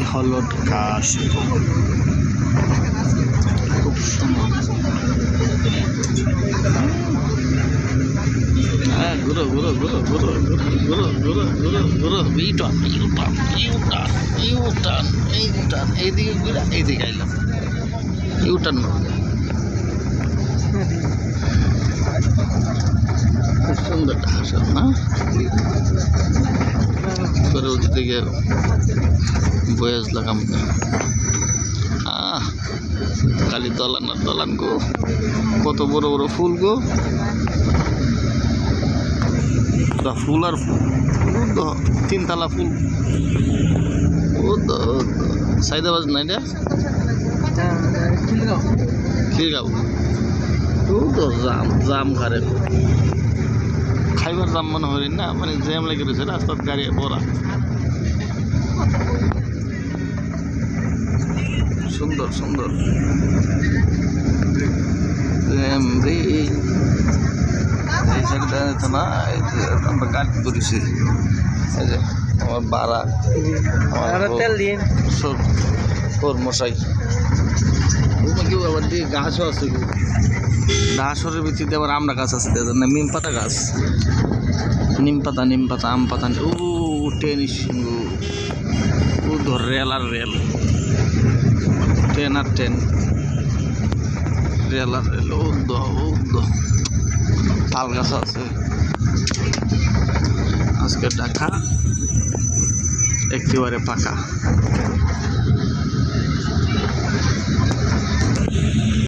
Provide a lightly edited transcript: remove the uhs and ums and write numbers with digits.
হলুদ ঘাস খুব সুন্দর। হ্যাঁ, ঘুরো ঘুরো ঘুরো ঘুরো ঘুরো ঘুরো ঘুরো ঘুরো U turn U turn U turn U turn U turn এইদিকে ঘুরে এইদিকে আইলাম ইউটার্ন। খুব সুন্দর হাসা না করে ওদিক থেকে বয়স লাগাম। খালি দলান আর দলান গো, কত বড় বড় ফুল গো, ফুল আর ফুল, তিনতলা ফুল। ও তো সাইদাবাজ না এটা খিলগাঁও। ও তো জাম জাম ঘরে খাইবার জাম মনে হয় না, মানে জ্যাম লেগে রয়েছে রাস্তার গাড়ি ভরা। সুন্দর সুন্দর এই সাইডে না, আমরা গাড়ি ধরেছি। এই যে আমার বাড়া তেল দিয়ে মশাই কেউ আবার দিয়ে গাছও আছে, কেউ ঘাসরের ভিত্তিতে আবার আমরা গাছ আছে, নিম পাতা গাছ, নিম পাতা আম পাতা। ও টেনিস ও ধর রেল আর রেল, ট্রেন আর ট্রেন, রেল আর রেল। ও তাল গাছ আছে। আজকে ঢাকা একেবারে পাকা।